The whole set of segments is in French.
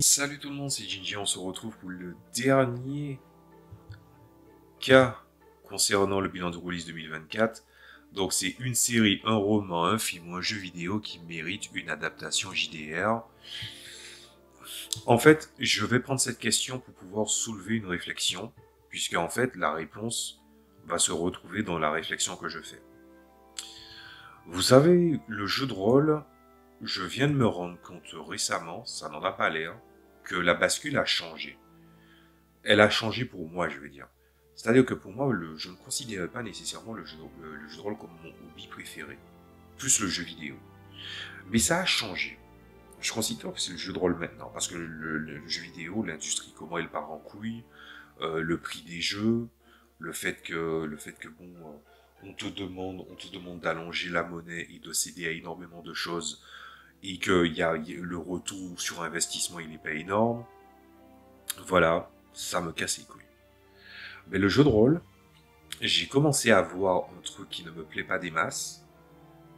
Salut tout le monde, c'est Gingy, on se retrouve pour le dernier cas concernant le bilan de release 2024. Donc c'est une série, un roman, un film ou un jeu vidéo qui mérite une adaptation JDR. En fait, je vais prendre cette question pour pouvoir soulever une réflexion, puisque en fait la réponse va se retrouver dans la réflexion que je fais. Vous savez, le jeu de rôle, je viens de me rendre compte récemment, ça n'en a pas l'air, que la bascule a changé. Elle a changé pour moi, je veux dire. C'est-à-dire que pour moi, je ne considérais pas nécessairement le jeu de rôle comme mon hobby préféré, plus le jeu vidéo. Mais ça a changé. Je considère que c'est le jeu de rôle maintenant, parce que le jeu vidéo, l'industrie, comment elle part en couille, le prix des jeux, le fait que bon, on te demande d'allonger la monnaie et de céder à énormément de choses, et que le retour sur investissement, il n'est pas énorme. Voilà, ça me casse les couilles. Mais le jeu de rôle, j'ai commencé à voir un truc qui ne me plaît pas des masses,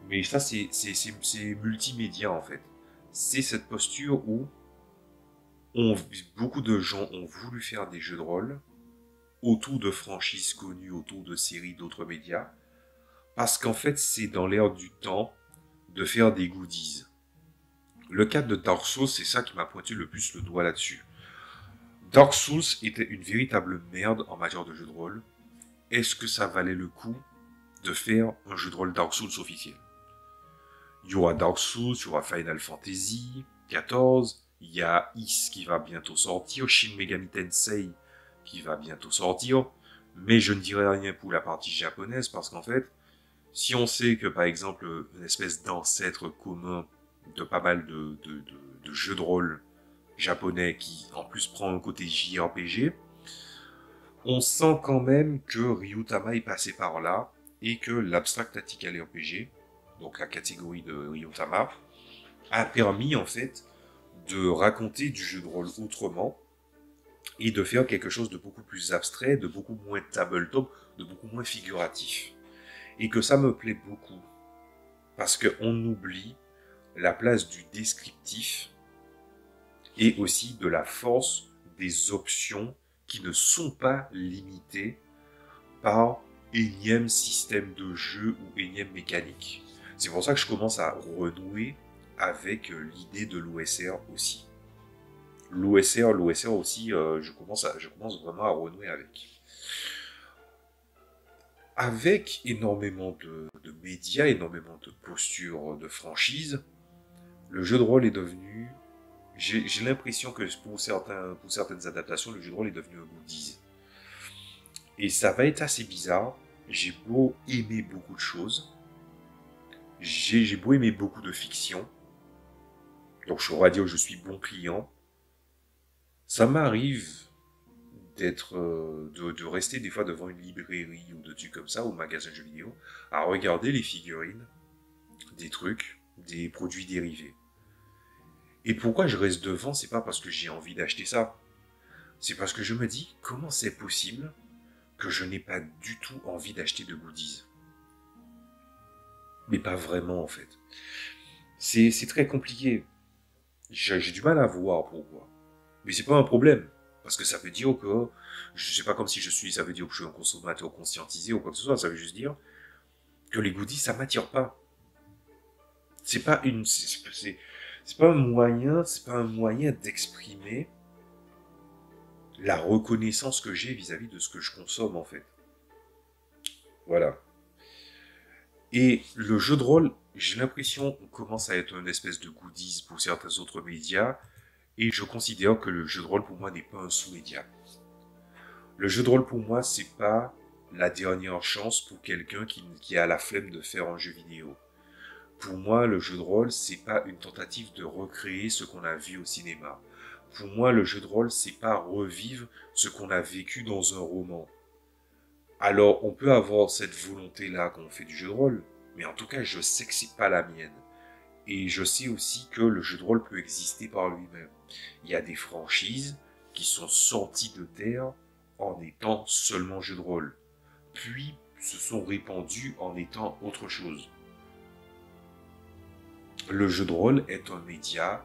mais ça c'est multimédia en fait. C'est cette posture où on, beaucoup de gens ont voulu faire des jeux de rôle autour de franchises connues, autour de séries d'autres médias, parce qu'en fait c'est dans l'air du temps de faire des goodies. Le cas de Dark Souls, c'est ça qui m'a pointé le plus le doigt là-dessus. Dark Souls était une véritable merde en matière de jeu de rôle. Est-ce que ça valait le coup de faire un jeu de rôle Dark Souls officiel? Il y aura Dark Souls, il y aura Final Fantasy XIV, il y a Is qui va bientôt sortir, Shin Megami Tensei qui va bientôt sortir, mais je ne dirai rien pour la partie japonaise parce qu'en fait, si on sait que par exemple une espèce d'ancêtre commun de pas mal de jeux de rôle japonais qui en plus prend un côté JRPG, on sent quand même que Ryutama est passé par là et que l'Abstract Tactical RPG, donc la catégorie de Ryutama, a permis en fait de raconter du jeu de rôle autrement et de faire quelque chose de beaucoup plus abstrait, de beaucoup moins tabletop, de beaucoup moins figuratif. Et que ça me plaît beaucoup parce qu'on oublie la place du descriptif et aussi de la force des options qui ne sont pas limitées par énième système de jeu ou énième mécanique. C'est pour ça que je commence à renouer avec l'idée de l'OSR aussi. L'OSR aussi, je commence vraiment à renouer avec. Avec énormément de médias, énormément de postures, de franchises, le jeu de rôle est devenu... J'ai l'impression que pour certaines adaptations, le jeu de rôle est devenu un goodies. Et ça va être assez bizarre. J'ai beau aimer beaucoup de choses. J'ai beau aimer beaucoup de fiction. Donc je pourrais dire que je suis bon client. Ça m'arrive de rester des fois devant une librairie ou de trucs comme ça, ou magasin de jeux vidéo, à regarder les figurines, des trucs, des produits dérivés. Et pourquoi je reste devant, c'est pas parce que j'ai envie d'acheter ça. C'est parce que je me dis, comment c'est possible que je n'ai pas du tout envie d'acheter de goodies? Mais pas vraiment en fait. C'est très compliqué. J'ai du mal à voir pourquoi. Mais c'est pas un problème. Parce que ça veut dire que, je sais pas comme si ça veut dire que je suis un consommateur conscientisé ou quoi que ce soit, ça veut juste dire que les goodies, ça m'attire pas. C'est pas une, c'est pas un moyen d'exprimer la reconnaissance que j'ai vis-à-vis de ce que je consomme, en fait. Voilà. Et le jeu de rôle, j'ai l'impression qu'on commence à être une espèce de goodies pour certains autres médias, et je considère que le jeu de rôle pour moi n'est pas un sous-média. Le jeu de rôle pour moi, c'est pas la dernière chance pour quelqu'un qui a la flemme de faire un jeu vidéo. Pour moi, le jeu de rôle, c'est pas une tentative de recréer ce qu'on a vu au cinéma. Pour moi, le jeu de rôle, c'est pas revivre ce qu'on a vécu dans un roman. Alors, on peut avoir cette volonté-là quand on fait du jeu de rôle, mais en tout cas, je sais que c'est pas la mienne. Et je sais aussi que le jeu de rôle peut exister par lui-même. Il y a des franchises qui sont sorties de terre en étant seulement jeu de rôle, puis se sont répandues en étant autre chose. Le jeu de rôle est un média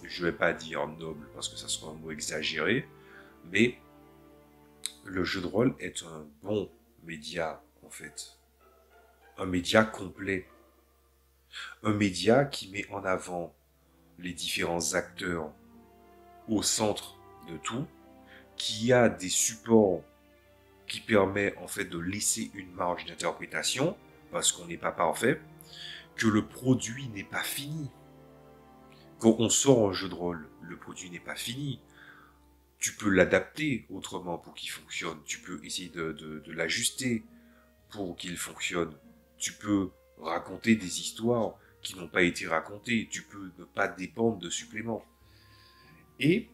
je vais pas dire noble parce que ça serait un mot exagéré, mais le jeu de rôle est un bon média, en fait. Un média complet. Un média qui met en avant les différents acteurs au centre de tout, qui a des supports qui permet en fait de laisser une marge d'interprétation, parce qu'on n'est pas parfait, que le produit n'est pas fini. Quand on sort un jeu de rôle, le produit n'est pas fini. Tu peux l'adapter autrement pour qu'il fonctionne. Tu peux essayer de l'ajuster pour qu'il fonctionne. Tu peux raconter des histoires qui n'ont pas été racontées. Tu peux ne pas dépendre de suppléments. Et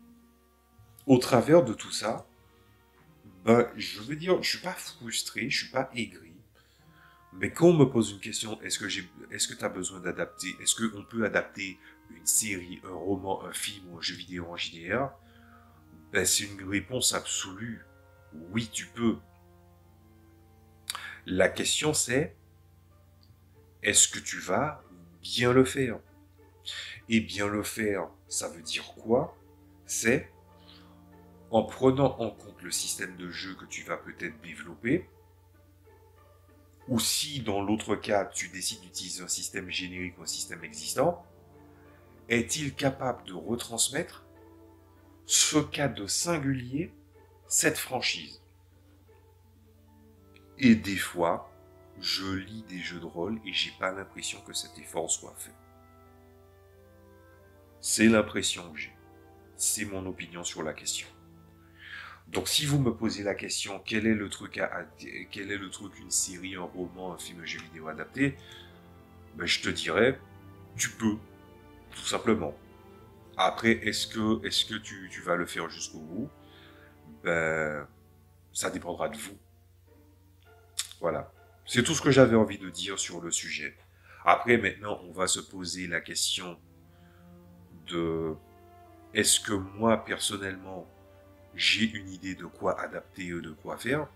au travers de tout ça, ben, je veux dire, je suis pas frustré, je suis pas aigri. Mais quand on me pose une question, est-ce que tu as besoin d'adapter, est-ce qu'on peut adapter une série, un roman, un film ou un jeu vidéo en JDR? Ben, c'est une réponse absolue. Oui, tu peux. La question c'est, est-ce que tu vas bien le faire? Et bien le faire, ça veut dire quoi? C'est en prenant en compte le système de jeu que tu vas peut-être développer, ou si dans l'autre cas tu décides d'utiliser un système générique ou un système existant, est-il capable de retransmettre ce cas de singulier, cette franchise? Et des fois, je lis des jeux de rôle et j'ai pas l'impression que cet effort soit fait. C'est l'impression que j'ai. C'est mon opinion sur la question. Donc si vous me posez la question, quel est le truc une série, un roman, un film, un jeu vidéo adapté, ben, je te dirais, tu peux, tout simplement. Après, est-ce que tu vas le faire jusqu'au bout? Ben, ça dépendra de vous. Voilà. C'est tout ce que j'avais envie de dire sur le sujet. Après, maintenant, on va se poser la question de est-ce que moi, personnellement, j'ai une idée de quoi adapter, de quoi faire?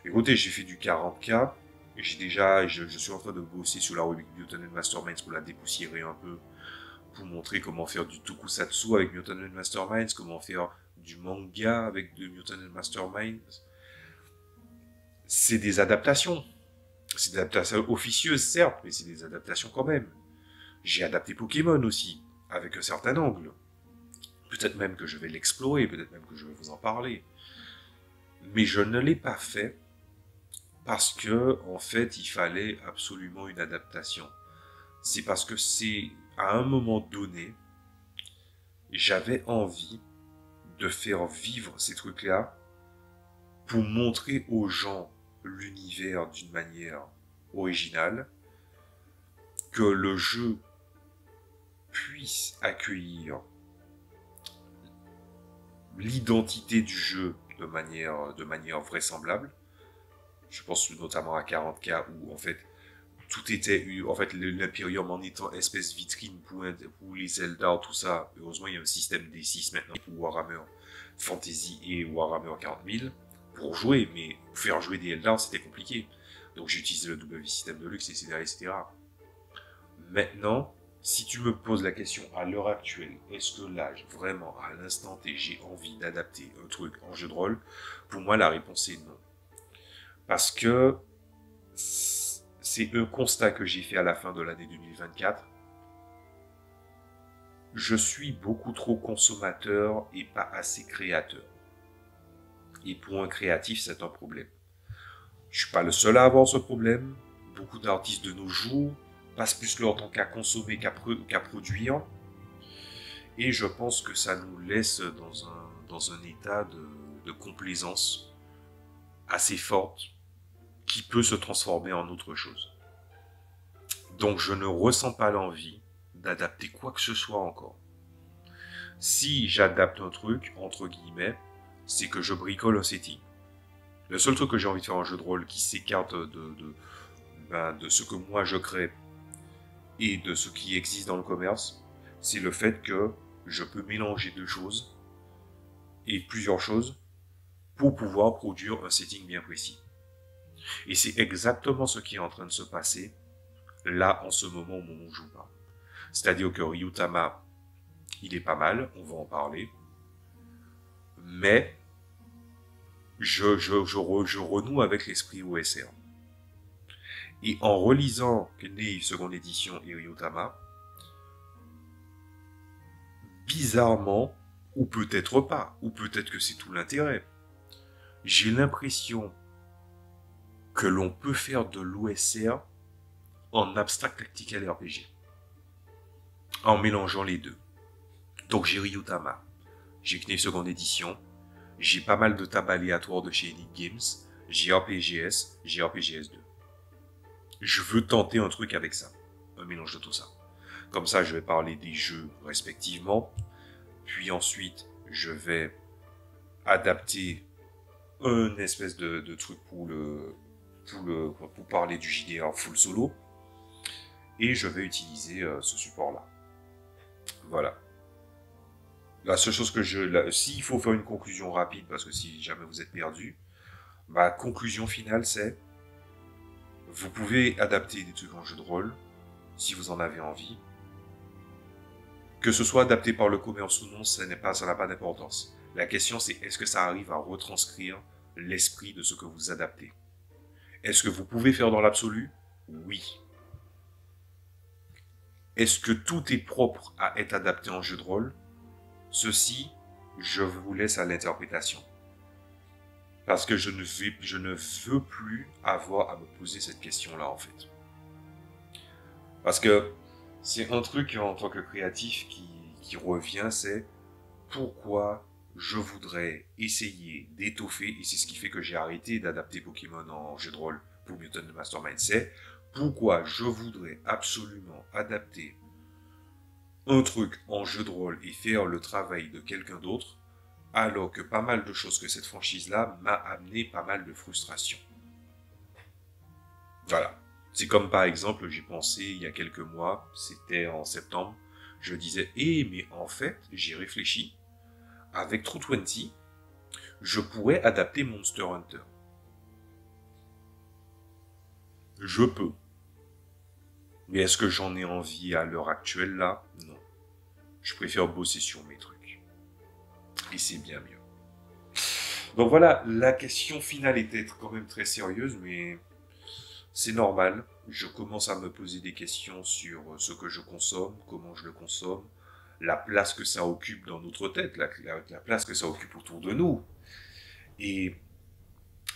Écoutez, j'ai fait du 40K. Je suis en train de bosser sur la rubrique Mutant Masterminds pour la dépoussiérer un peu, pour montrer comment faire du tokusatsu avec Mutant Masterminds, comment faire du manga avec de Mutant Masterminds. C'est des adaptations. C'est des adaptations officieuses, certes, mais c'est des adaptations quand même. J'ai adapté Pokémon aussi, avec un certain angle. Peut-être même que je vais l'explorer, peut-être même que je vais vous en parler. Mais je ne l'ai pas fait parce que, en fait, il fallait absolument une adaptation. C'est parce que à un moment donné, j'avais envie de faire vivre ces trucs-là pour montrer aux gens l'univers d'une manière originale, que le jeu puisse accueillir l'identité du jeu de manière vraisemblable. Je pense notamment à 40K où en fait tout était, en fait l'Imperium en étant espèce vitrine pour les Zelda, tout ça. Heureusement il y a un système D6 maintenant pour Warhammer Fantasy et Warhammer 40 000 pour jouer, mais pour faire jouer des Eldar c'était compliqué. Donc j'ai utilisé le W système de luxe, etc., etc. Maintenant, si tu me poses la question à l'heure actuelle, est-ce que là, vraiment, à l'instant T, j'ai envie d'adapter un truc en jeu de rôle? Pour moi, la réponse est non. Parce que c'est un constat que j'ai fait à la fin de l'année 2024. Je suis beaucoup trop consommateur et pas assez créateur. Et pour un créatif, c'est un problème. Je suis pas le seul à avoir ce problème. Beaucoup d'artistes de nos jours passent plus leur temps qu'à consommer qu'à produire. Et je pense que ça nous laisse dans un état de complaisance assez forte qui peut se transformer en autre chose. Donc je ne ressens pas l'envie d'adapter quoi que ce soit encore. Si j'adapte un truc, entre guillemets, c'est que je bricole un setting. Le seul truc que j'ai envie de faire en jeu de rôle qui s'écarte de ce que moi je crée et de ce qui existe dans le commerce, c'est le fait que je peux mélanger deux choses et plusieurs choses pour pouvoir produire un setting bien précis. Et c'est exactement ce qui est en train de se passer là en ce moment où je vous parle. C'est-à-dire que Ryutama Il est pas mal, on va en parler. Mais je renoue avec l'esprit OSR. Et en relisant Knave seconde édition et Ryutama, bizarrement, ou peut-être pas, ou peut-être que c'est tout l'intérêt, j'ai l'impression que l'on peut faire de l'OSR en abstract tactical RPG, en mélangeant les deux. Donc j'ai Ryutama, j'ai Knave seconde édition, j'ai pas mal de tables aléatoires de chez Elite Games, j'ai RPGS, j'ai RPGS 2. Je veux tenter un truc avec ça, un mélange de tout ça. Comme ça, je vais parler des jeux respectivement, puis ensuite, je vais adapter un espèce de truc pour parler du JDR full solo, et je vais utiliser ce support-là. Voilà. La seule chose que s'il faut faire une conclusion rapide, parce que si jamais vous êtes perdu, ma conclusion finale c'est, vous pouvez adapter des trucs en jeu de rôle, si vous en avez envie. Que ce soit adapté par le commerce ou non, ça n'a pas d'importance. La question c'est, est-ce que ça arrive à retranscrire l'esprit de ce que vous adaptez? Est-ce que vous pouvez faire dans l'absolu? Oui. Est-ce que tout est propre à être adapté en jeu de rôle? Ceci, je vous laisse à l'interprétation. Parce que je ne veux plus avoir à me poser cette question-là, en fait. Parce que c'est un truc en tant que créatif qui revient, c'est pourquoi je voudrais essayer d'étoffer, et c'est ce qui fait que j'ai arrêté d'adapter Pokémon en jeu de rôle pour Mutant Mastermind, c'est pourquoi je voudrais absolument adapter un truc en jeu de rôle et faire le travail de quelqu'un d'autre, alors que pas mal de choses que cette franchise-là m'a amené pas mal de frustration. Voilà. C'est comme par exemple, j'ai pensé il y a quelques mois, c'était en septembre, je disais, mais en fait, j'ai réfléchi, avec True 20, je pourrais adapter Monster Hunter. Je peux. Mais est-ce que j'en ai envie à l'heure actuelle là? Non. Je préfère bosser sur mes trucs. Et c'est bien mieux. Donc voilà, la question finale était quand même très sérieuse, mais c'est normal. Je commence à me poser des questions sur ce que je consomme, comment je le consomme, la place que ça occupe dans notre tête, la place que ça occupe autour de nous. Et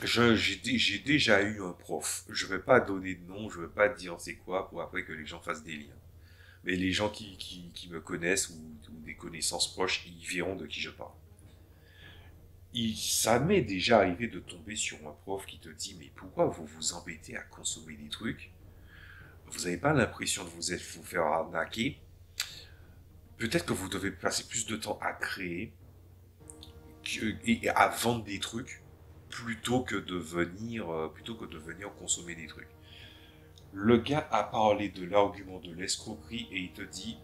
j'ai déjà eu un prof. Je vais pas donner de nom, je vais pas dire c'est quoi pour après que les gens fassent des liens. Mais les gens qui me connaissent ou des connaissances proches, ils verront de qui je parle. Ça m'est déjà arrivé de tomber sur un prof qui te dit mais pourquoi vous vous embêtez à consommer des trucs? Vous n'avez pas l'impression de vous faire arnaquer? Peut-être que vous devez passer plus de temps à créer et à vendre des trucs plutôt que de venir consommer des trucs. Le gars a parlé de l'argument de l'escroquerie et il te dit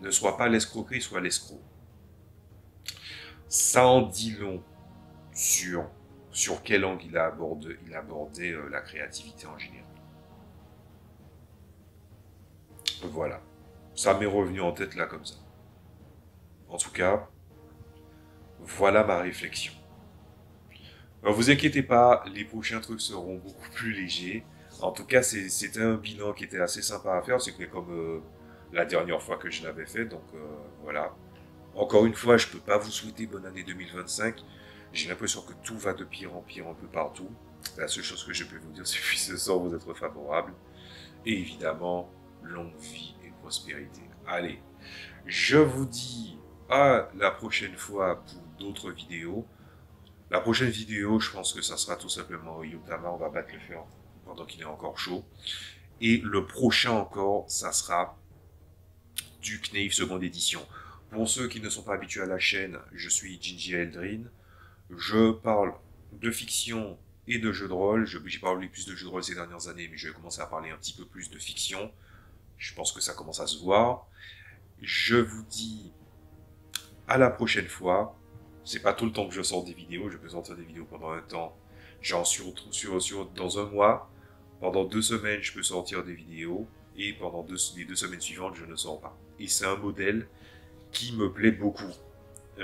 ne sois pas l'escroquerie, sois l'escroc. Ça en dit long sur quel angle il a abordé la créativité en général. Voilà. Ça m'est revenu en tête là comme ça. En tout cas, voilà ma réflexion. Alors, vous inquiétez pas, les prochains trucs seront beaucoup plus légers. En tout cas, c'était un bilan qui était assez sympa à faire. C'était comme la dernière fois que je l'avais fait. Donc voilà. Encore une fois, je peux pas vous souhaiter bonne année 2025. J'ai l'impression que tout va de pire en pire un peu partout. La seule chose que je peux vous dire, c'est que ce soir vous être favorable. Et évidemment, longue vie et prospérité. Allez, je vous dis à la prochaine fois pour d'autres vidéos. La prochaine vidéo, je pense que ça sera tout simplement Ryutama, on va battre le fer pendant qu'il est encore chaud. Et le prochain encore, ça sera du Knave seconde édition. Pour ceux qui ne sont pas habitués à la chaîne, je suis Ginji Eldrin. Je parle de fiction et de jeux de rôle. J'ai parlé plus de jeux de rôle ces dernières années, mais je vais commencer à parler un petit peu plus de fiction. Je pense que ça commence à se voir. Je vous dis à la prochaine fois. C'est pas tout le temps que je sors des vidéos. Je peux sortir des vidéos pendant un temps. Genre dans un mois. Pendant 2 semaines, je peux sortir des vidéos. Et pendant les 2 semaines suivantes, je ne sors pas. Et c'est un modèle qui me plaît beaucoup.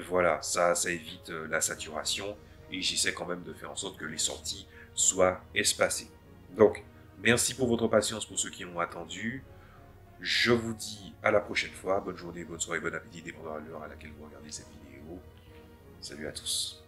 Voilà, ça évite la saturation et j'essaie quand même de faire en sorte que les sorties soient espacées. Donc, merci pour votre patience pour ceux qui ont attendu. Je vous dis à la prochaine fois. Bonne journée, bonne soirée, bon appétit, dépendant de l'heure à laquelle vous regardez cette vidéo. Salut à tous.